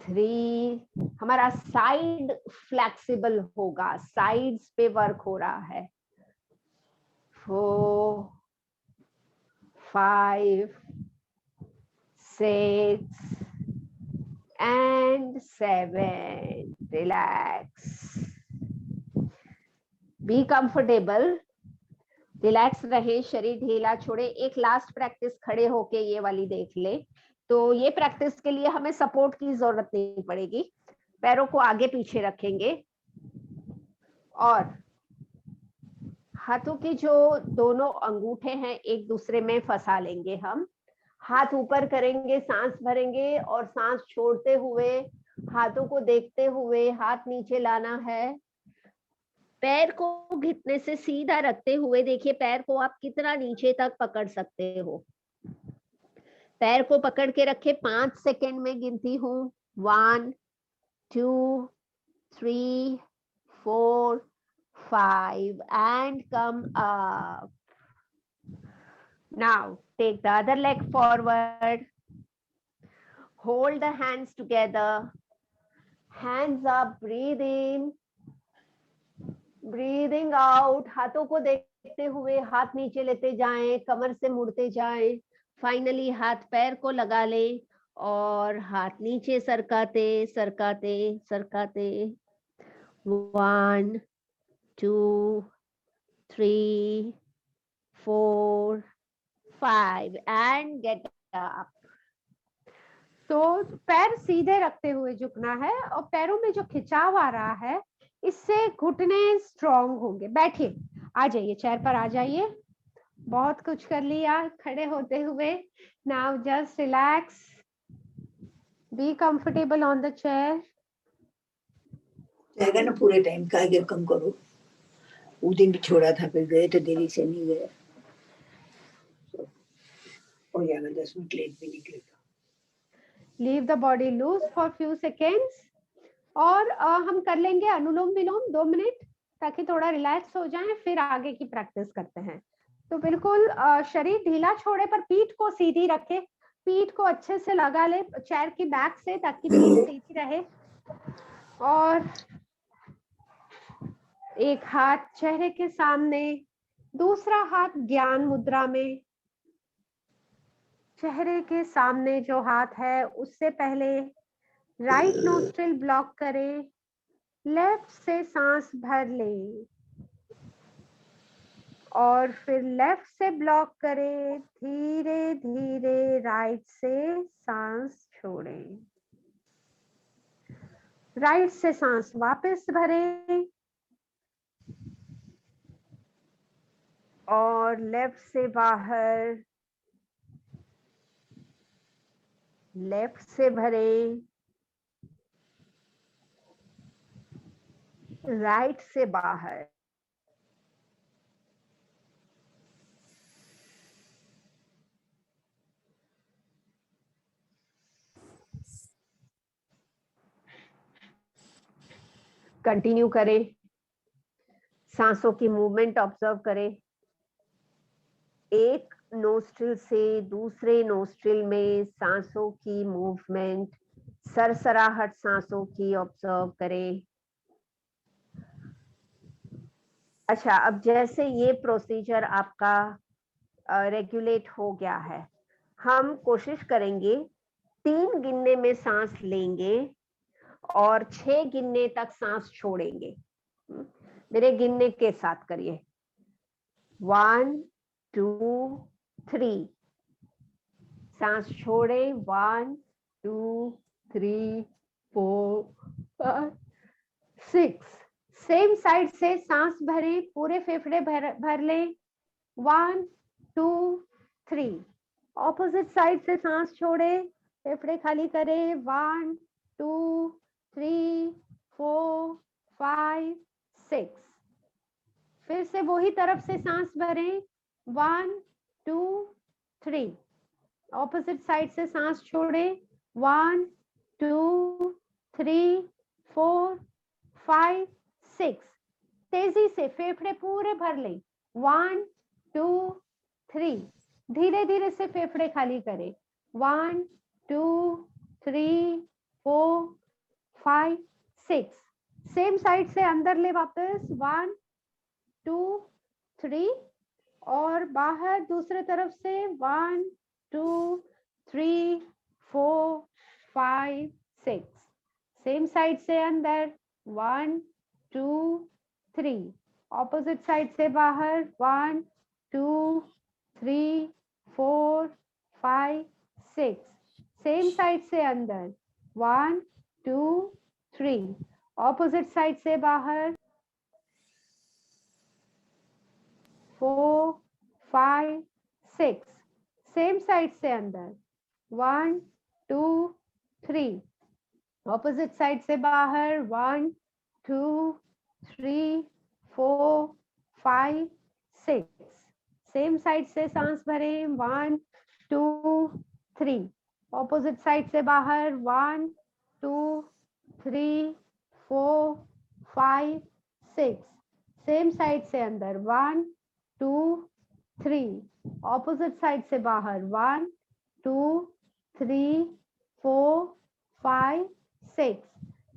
3, हमारा साइड फ्लेक्सिबल होगा, साइड्स पे वर्क हो रहा है। 4 5 6 and 7. Relax. Be comfortable. Relax रहे, शरीर ढीला छोड़े। एक लास्ट प्रैक्टिस खड़े होके ये वाली देख ले। तो ये प्रैक्टिस के लिए हमें सपोर्ट की जरूरत नहीं पड़ेगी। पैरों को आगे पीछे रखेंगे और हाथों की जो दोनों अंगूठे हैं एक दूसरे में फंसा लेंगे। हम हाथ ऊपर करेंगे, सांस भरेंगे और सांस छोड़ते हुए हाथों को देखते हुए हाथ नीचे लाना है। पैर को घुटने से सीधा रखते हुए देखिए पैर को आप कितना नीचे तक पकड़ सकते हो। पैर को पकड़ के रखे, 5 सेकेंड में गिनती हूँ। 1 2 3 4 5 and come up. Now take the other leg forward. Hold the hands together. Hands up, breathe in. Breathing out. हाथों को देखते हुए हाथ नीचे लेते जाएं, कमर से मुड़ते जाएं। फाइनली हाथ पैर को लगा लें और हाथ नीचे सरकाते सरकाते सरकाते। 1 2 3 4 5 and get up. तो पैर सीधे रखते हुए झुकना है और पैरों में जो खिंचाव आ रहा है इससे घुटने स्ट्रॉन्ग होंगे। बैठिए, आ जाइए, चेयर पर आ जाइए। बहुत कुछ कर लिया खड़े होते हुए। Now just relax, be comfortable on the chair. जाएगा ना पूरे टाइम का, आगे कम करो। उस दिन भी छोड़ा था, फिर गए तो देरी से नहीं गए। हो जाएगा, 10 मिनट लेट भी निकलेगा। Leave the body loose for few seconds और हम कर लेंगे अनुलोम विलोम 2 मिनट ताकि थोड़ा रिलैक्स हो जाए, फिर आगे की प्रैक्टिस करते हैं। तो बिल्कुल शरीर ढीला छोड़े पर पीठ को सीधी रखे, पीठ को अच्छे से लगा ले चेयर की बैक से ताकि पीठ सीधी रहे। और एक हाथ चेहरे के सामने, दूसरा हाथ ज्ञान मुद्रा में। चेहरे के सामने जो हाथ है उससे पहले राइट नोस्ट्रिल ब्लॉक करें, लेफ्ट से सांस भर लें और फिर लेफ्ट से ब्लॉक करें, धीरे धीरे राइट से सांस छोड़ें। राइट से सांस वापस भरें और लेफ्ट से बाहर, लेफ्ट से भरें, राइट से बाहर। कंटिन्यू करें, सांसों की मूवमेंट ऑब्जर्व करें। एक नोस्ट्रिल से दूसरे नोस्ट्रिल में सांसों की मूवमेंट, सरसराहट सांसों की ऑब्जर्व करें। अच्छा, अब जैसे ये प्रोसीजर आपका रेगुलेट हो गया है, हम कोशिश करेंगे 3 गिनने में सांस लेंगे और 6 गिनने तक सांस छोड़ेंगे। मेरे गिनने के साथ करिए। 1 2 3, सांस छोड़े। 1 2 3 4 5 6। सेम साइड से सांस भरे, पूरे फेफड़े भर ले। 1 2 3। ऑपोजिट साइड से सांस छोड़े, फेफड़े खाली करे। 1 2 3 4 5 6। फिर से वही तरफ से सांस भरे। 1 2 3। ऑपोजिट साइड से सांस छोड़े। 1 2 3 4 5 6। तेजी से फेफड़े पूरे भर ले। 1 2 3। धीरे धीरे से फेफड़े खाली करें। 1 2 3 4 5 6। सेम साइड से अंदर ले वापस। 1 2 3 और बाहर दूसरे तरफ से। 1 2 3 4 5 6। सेम साइड से अंदर। 1 2 3। ऑपोजिट साइड से बाहर। 1 2 3 4 5 6। सेम साइड से अंदर। 1 2 3। ऑपोजिट साइड से बाहर। 4 5 6। सेम साइड से अंदर। 1 2 3। ऑपोजिट साइड से बाहर। 1 2 3 4 5 6। सेम साइड से सांस भरें। 1 2 3। ऑपोजिट साइड से बाहर। 1 2 3 4 5 6। सेम साइड से अंदर। 1 2 3। ऑपोजिट साइड से बाहर। 1 2 3 4 5 6।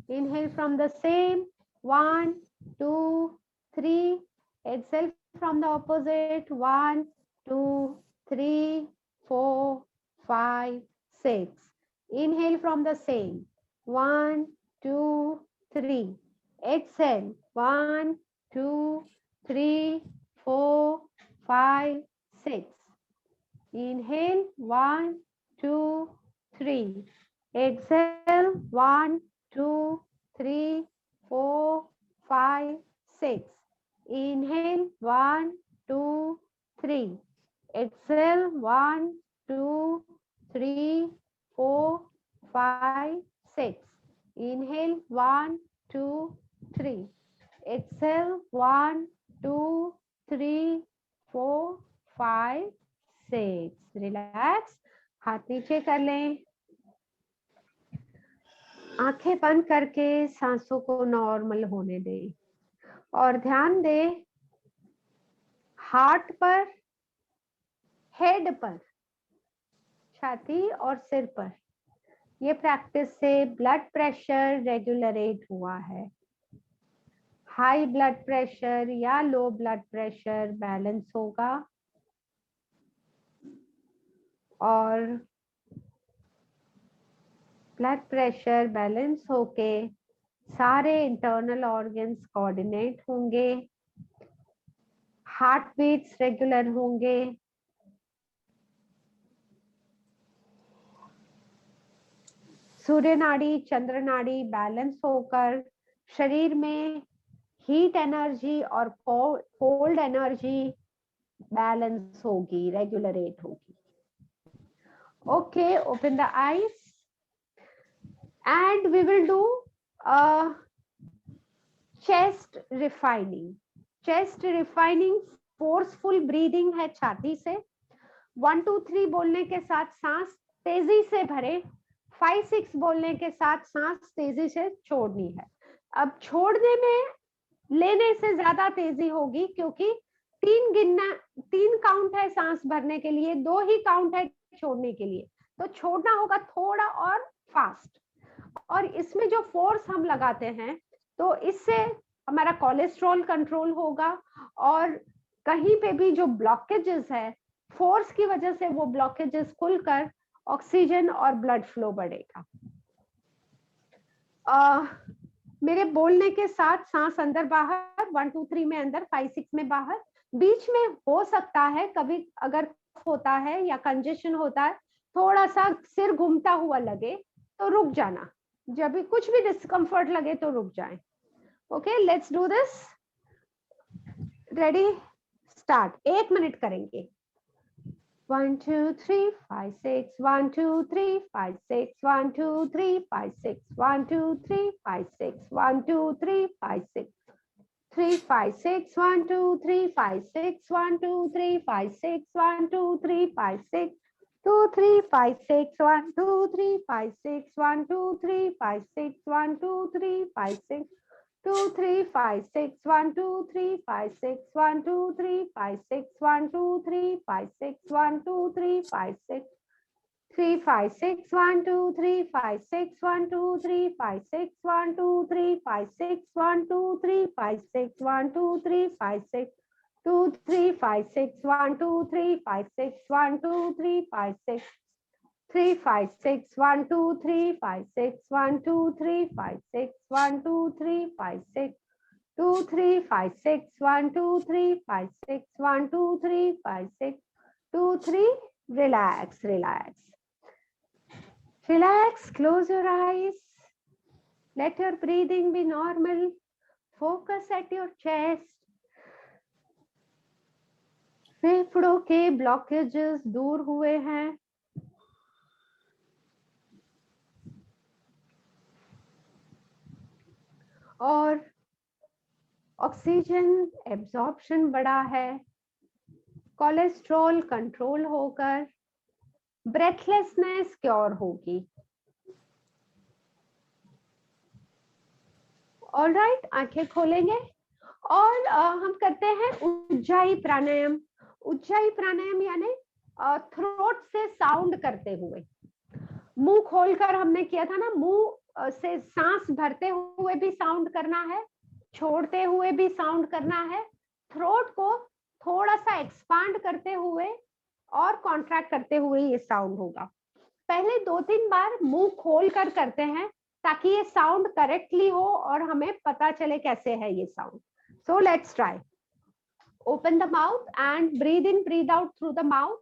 Inhale from the same. 1 2 3. Exhale from the opposite. 1 2 3 4 5 6. Inhale from the same. 1 2 3. Exhale. 1 2 3 4 5 6. Inhale. 1 2 3. Exhale. 1 2 3 4 5 6. Inhale. 1 2 3. Exhale. 1 2 3 4 5 6. Inhale. 1 2 3. Exhale. 1 2 3 4 5 6. Relax, हाथ नीचे कर लें। आंखें बंद करके सांसों को नॉर्मल होने दें और ध्यान दें हार्ट पर, हेड पर, छाती और सिर पर। ये प्रैक्टिस से ब्लड प्रेशर रेगुलेट हुआ है। हाई ब्लड प्रेशर या लो ब्लड प्रेशर बैलेंस होगा और ब्लड प्रेशर बैलेंस होके सारे इंटरनल ऑर्गन्स कोऑर्डिनेट होंगे, हार्ट बीट्स रेगुलर होंगे, सूर्य नाड़ी, चंद्र नाड़ी बैलेंस होकर शरीर में हीट एनर्जी और कोल्ड एनर्जी बैलेंस होगी, रेगुलेट होगी। Okay, open the eyes and we will do a chest refining. Chest refining forceful breathing है छाती से। 1 2 3 बोलने के साथ सांस तेजी से भरे, 5 6 बोलने के साथ सांस तेजी से छोड़नी है। अब छोड़ने में लेने से ज्यादा तेजी होगी, क्योंकि 3 काउंट है सांस भरने के लिए, 2 ही काउंट है छोड़ने के लिए, तो छोड़ना होगा थोड़ा और फास्ट। और इसमें जो फोर्स हम लगाते हैं तो इससे हमारा कोलेस्ट्रॉल कंट्रोल होगा, और कहीं पे भी जो ब्लॉकेजेस है फोर्स की वजह से वो ब्लॉकेजेस खुलकर ऑक्सीजन और ब्लड फ्लो बढ़ेगा। मेरे बोलने के साथ सांस अंदर बाहर, 1 2 3 में अंदर, 5 6 में बाहर। बीच में हो सकता है कभी अगर होता है या कंजेशन होता है, थोड़ा सा सिर घूमता हुआ लगे तो रुक जाना, जब भी कुछ भी डिस्कम्फर्ट लगे तो रुक जाएं। Okay, let's do this. Ready, start. 1 minute करेंगे। 1 2 3 5 6 1 2 3 5 6 1 2 3 5 6 1 2 3 5 6 1 2 3 5 6 3 5 6 1 2 3 5 6 1 2 3 5 6 1 2 3 5 6 2 3 5 6 1 2 3 5 6 1 2 3 5 6 1 2 3 5 6 2 3 5 6 1 2 3 5 6 1 2 3 5 6 1 2 3 5 6 1 2 3 5 6 3 5 6 1 2 3 5 6 1 2 3 5 6 1 2 3 5 6 1 2 3 5 6 1 2 3 5 6 2 3 5 6 1 2 3 5 6 1 2 3 5 6 3 5 6 1 2 3 5 6 1 2 3 5 6 1 2 3 5 6 2 3 5 6 1 2 3 5 6 1 2 3 5 6 2 3. Relax, relax. Relax, close your eyes. Let your breathing be normal. Focus at your chest. फेफड़ों के ब्लॉकेजेस दूर हुए हैं। और ऑक्सीजन एब्जॉर्प्शन बढ़ा है, कोलेस्ट्रॉल कंट्रोल होकर ब्रेथलेसनेस क्योर होगी। ऑलराइट, आंखें खोलेंगे और हम करते हैं उज्जाई प्राणायाम। उज्जाई प्राणायाम यानी थ्रोट से साउंड करते हुए, मुंह खोलकर हमने किया था ना, मुंह से सांस भरते हुए भी साउंड करना है, छोड़ते हुए भी साउंड करना है। थ्रोट को थोड़ा सा एक्सपांड करते हुए और कॉन्ट्रैक्ट करते हुए ये साउंड होगा। पहले 2-3 बार मुंह खोलकर करते हैं ताकि ये साउंड करेक्टली हो और हमें पता चले कैसे है ये sound. So let's try. Open the mouth and breathe in, breathe out through the mouth,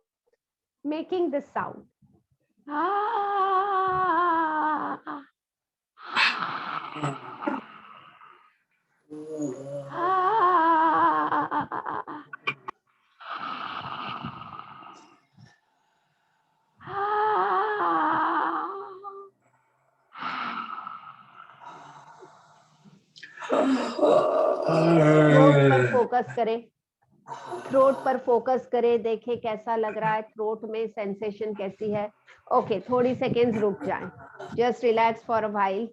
making this sound. Throat पर फोकस करें, थ्रोट पर फोकस करें, देखें कैसा लग रहा है, थ्रोट में सेंसेशन कैसी है। ओके, थोड़ी सेकेंड्स रुक जाएं, just relax for a while,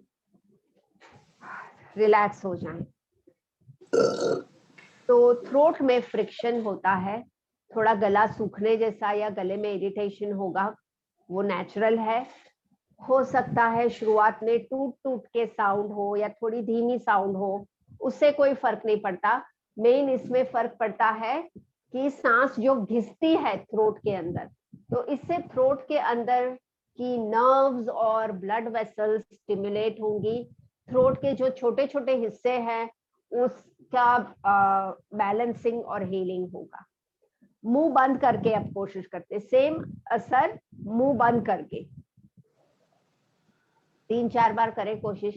relax हो जाएं। तो थ्रोट में फ्रिक्शन होता है, थोड़ा गला सूखने जैसा या गले में इरिटेशन होगा, वो नेचुरल है। हो सकता है शुरुआत में टूट टूट के साउंड हो या थोड़ी धीमी साउंड हो, उससे कोई फर्क नहीं पड़ता। मेन इसमें फर्क पड़ता है कि सांस जो घिसती है थ्रोट के अंदर, तो इससे थ्रोट के अंदर की नर्व्स और ब्लड वेसल्स स्टिमुलेट होंगी। थ्रोट के जो छोटे छोटे हिस्से हैं उसका बैलेंसिंग और हीलिंग होगा। मुंह बंद करके अब कोशिश करते, सेम असर मुंह बंद करके 3-4 बार करें कोशिश।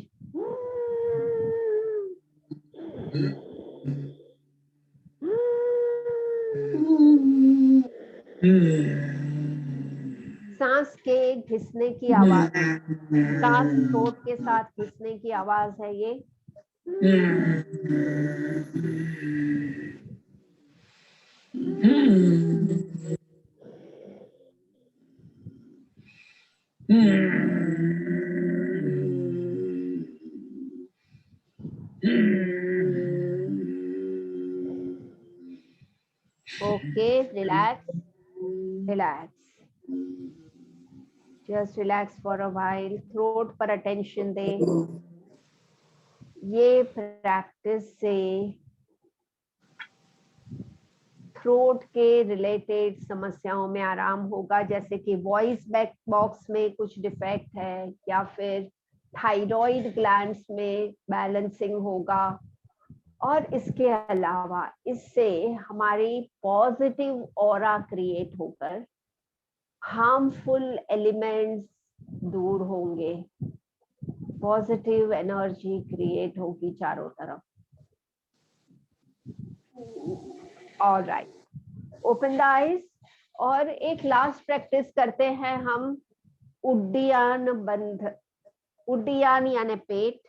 सांस के घिसने की आवाज, सांस थ्रोट के साथ घिसने की आवाज है ये। Okay, relax, relax. Just relax for a while. Throat पर attention दे. ये प्रैक्टिस से थ्रोट के रिलेटेड समस्याओं में आराम होगा, जैसे कि वॉइस बॉक्स में कुछ डिफेक्ट है या फिर थायराइड ग्लैंड्स में बैलेंसिंग होगा। और इसके अलावा इससे हमारी पॉजिटिव ऑरा क्रिएट होकर हार्मफुल एलिमेंट्स दूर होंगे, पॉजिटिव एनर्जी क्रिएट होगी चारों तरफ। Alright, open the eyes. और एक लास्ट प्रैक्टिस करते हैं हम उड्डयन बंध। उड्डयन यानी पेट,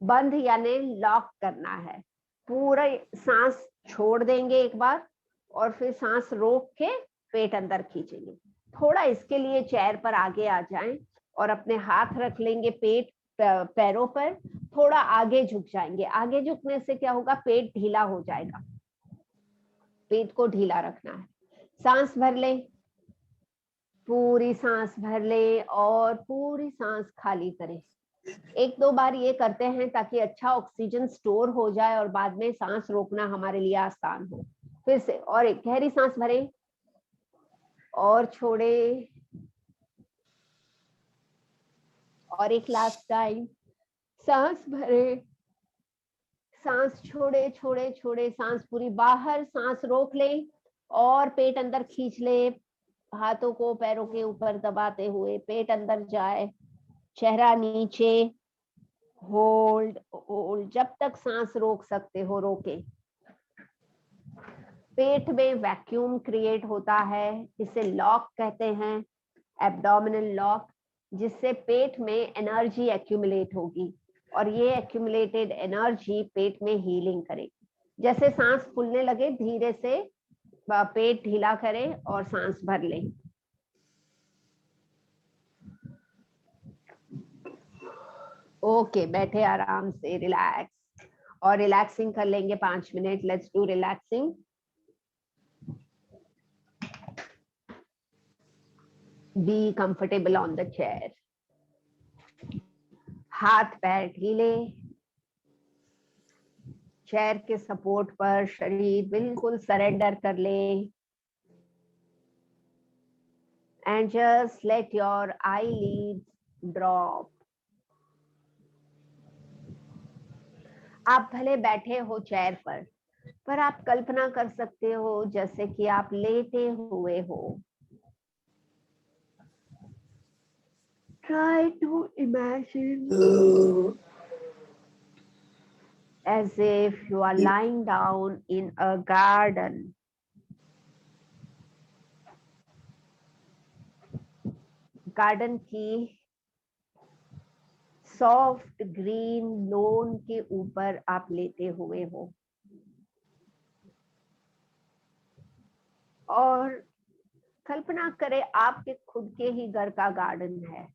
बंध यानी लॉक करना है। पूरा सांस छोड़ देंगे एक बार और फिर सांस रोक के पेट अंदर खींचेंगे। थोड़ा इसके लिए चेयर पर आगे आ जाएं और अपने हाथ रख लेंगे पेट पैरों पर, थोड़ा आगे झुक जाएंगे। आगे झुकने से क्या होगा, पेट ढीला हो जाएगा। पेट को ढीला रखना है। सांस भर ले, पूरी सांस भर ले और पूरी सांस खाली करें। एक दो बार ये करते हैं ताकि अच्छा ऑक्सीजन स्टोर हो जाए और बाद में सांस रोकना हमारे लिए आसान हो। फिर से, और एक गहरी सांस भरें और छोड़े, और एक लास्ट टाइम सांस भरे, सांस छोड़े छोड़े छोड़े, सांस पूरी बाहर, सांस रोक ले और पेट अंदर खींच ले। हाथों को पैरों के ऊपर दबाते हुए पेट अंदर जाए, चेहरा नीचे, होल्ड होल्ड, जब तक सांस रोक सकते हो रोके। पेट में वैक्यूम क्रिएट होता है, इसे लॉक कहते हैं, एब्डोमिनल लॉक, जिससे पेट में एनर्जी एक्यूमुलेट होगी और ये एक्यूमुलेटेड एनर्जी पेट में हीलिंग करेगी। जैसे सांस फूलने लगे धीरे से पेट ढीला करें और सांस भर लें। ओके, बैठे आराम से, रिलैक्स, और रिलैक्सिंग कर लेंगे 5 minute. Let's do relaxing. Be comfortable on the chair, हाथ पैर ढीले, चेयर के सपोर्ट पर शरीर बिल्कुल सरेंडर कर ले, and just let your eyelids drop. आप भले बैठे हो चेयर पर आप कल्पना कर सकते हो जैसे कि आप लेटे हुए हो। Try to imagine as if you are lying down in a garden. Garden की सॉफ्ट ग्रीन लॉन के ऊपर आप लेटे हुए हो और कल्पना करें आपके खुद के ही घर का गार्डन है।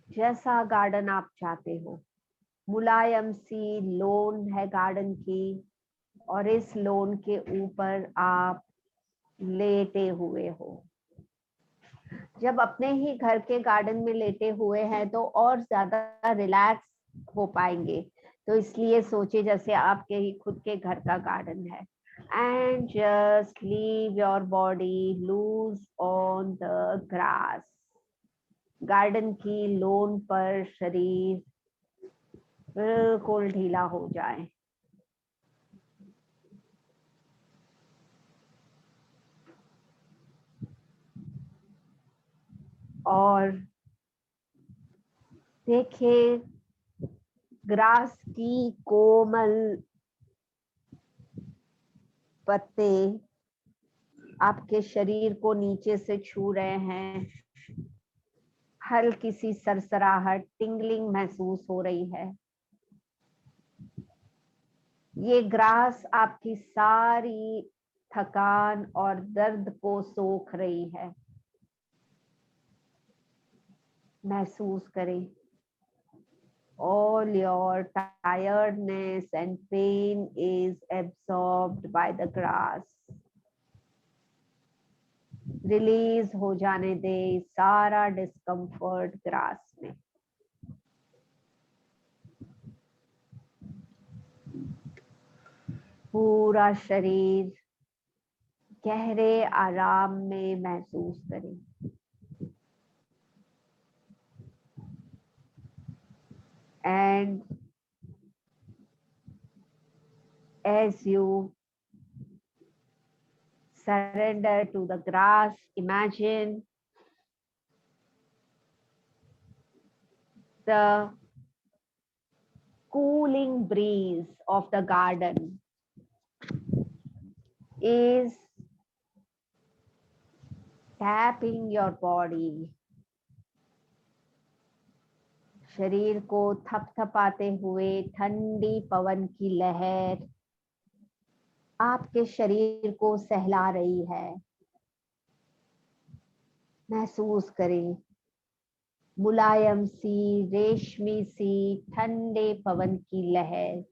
जैसा गार्डन आप चाहते हो, मुलायम सी लॉन है गार्डन की और इस लॉन के ऊपर आप लेटे हुए हो। जब अपने ही घर के गार्डन में लेटे हुए हैं तो और ज्यादा रिलैक्स हो पाएंगे, तो इसलिए सोचे जैसे आपके ही खुद के घर का गार्डन है। And just leave your body lose on the grass. Garden की लॉन पर शरीर बिल्कुल ढीला हो जाए। और देखिए ग्रास की कोमल पत्ते आपके शरीर को नीचे से छू रहे हैं। हल्की सी सरसराहट, टिंगलिंग महसूस हो रही है। ये ग्रास आपकी सारी थकान और दर्द को सोख रही है। महसूस करें all your tiredness and pain is absorbed by the grass. Release हो जाने दे सारा डिस्कम्फर्ट ग्रास में. पूरा शरीर गहरे आराम में महसूस करें. And as you surrender to the grass, imagine the cooling breeze of the garden is tapping your body. शरीर को थपथपाते हुए ठंडी पवन की लहर आपके शरीर को सहला रही है. महसूस करें मुलायम सी रेशमी सी ठंडे पवन की लहर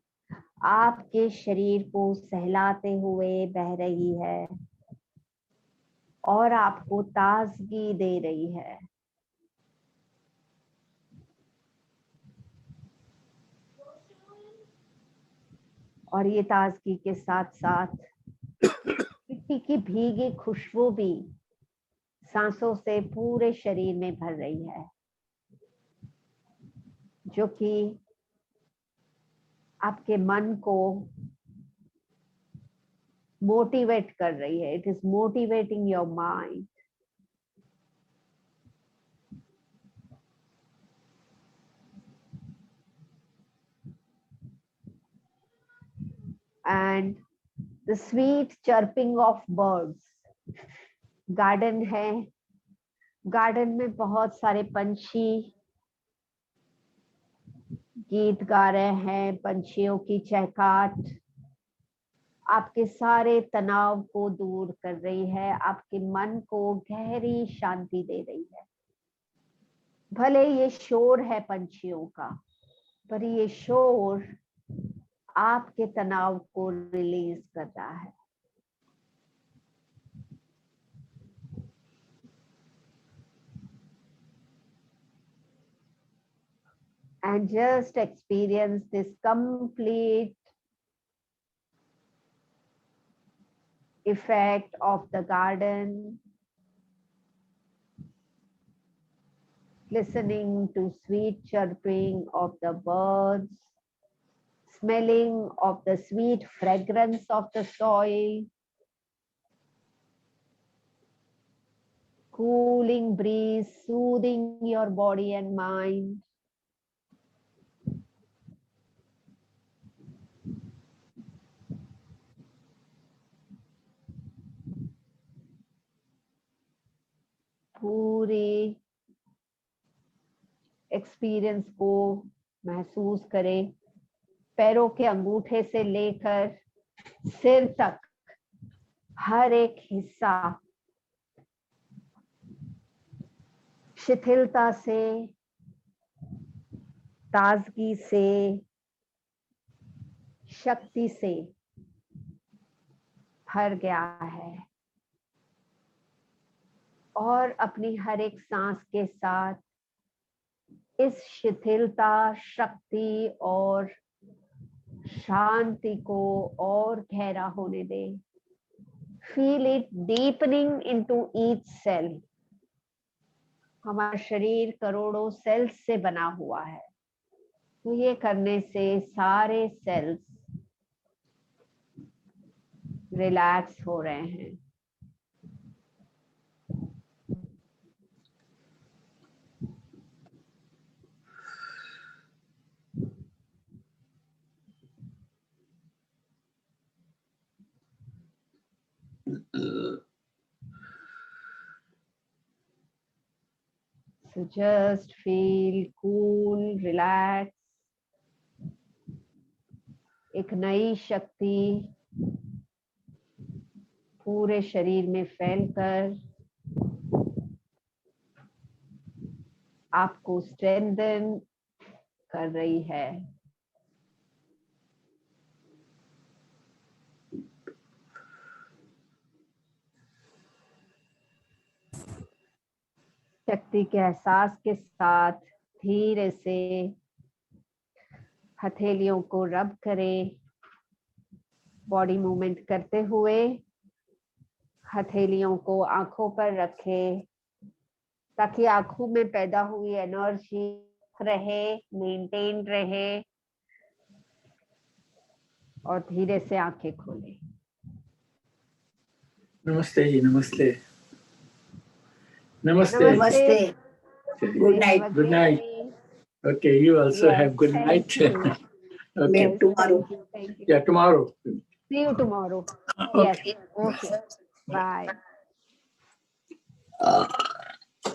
आपके शरीर को सहलाते हुए बह रही है और आपको ताजगी दे रही है. और ये ताजगी के साथ साथ मिट्टी की भीगी खुशबू भी सांसों से पूरे शरीर में भर रही है, जो कि आपके मन को मोटिवेट कर रही है. It is motivating your mind. And the sweet chirping of birds. Garden है, गार्डन में बहुत सारे पंछी गीत गा रहे हैं. पंछियों की चहकाट आपके सारे तनाव को दूर कर रही है, आपके मन को गहरी शांति दे रही है. भले ये शोर है पंछियों का, पर ये शोर आपके तनाव को रिलीज कर रहा है. And just experience this complete effect of the garden, listening to sweet chirping of the birds, smelling of the sweet fragrance of the soil, cooling breeze soothing your body and mind. पूरी experience को महसूस करें. पैरों के अंगूठे से लेकर सिर तक हर एक हिस्सा शिथिलता से, ताजगी से, शक्ति से भर गया है. और अपनी हर एक सांस के साथ इस शिथिलता, शक्ति और शांति को और गहरा होने दें. Feel it deepening into each cell. हमारा शरीर करोड़ों सेल्स से बना हुआ है, तो ये करने से सारे सेल्स रिलैक्स हो रहे हैं. So just feel cool, relax. एक नई शक्ति पूरे शरीर में फैलकर आपको स्ट्रेंथन कर रही है। शक्ति के एहसास के साथ धीरे से हथेलियों को रब करें, बॉडी मूवमेंट करते हुए हथेलियों को आंखों पर रखें ताकि आंखों में पैदा हुई एनर्जी रहे, मेंटेन रहे, और धीरे से आंखें खोलें। नमस्ते जी, नमस्ते नमस्ते नमस्ते। Good night. Good night. Okay, you also Yes, have good thank night. you. Okay. Yes, Tomorrow. thank you. Yeah, tomorrow. See you tomorrow. Okay. Yes. Okay. Bye.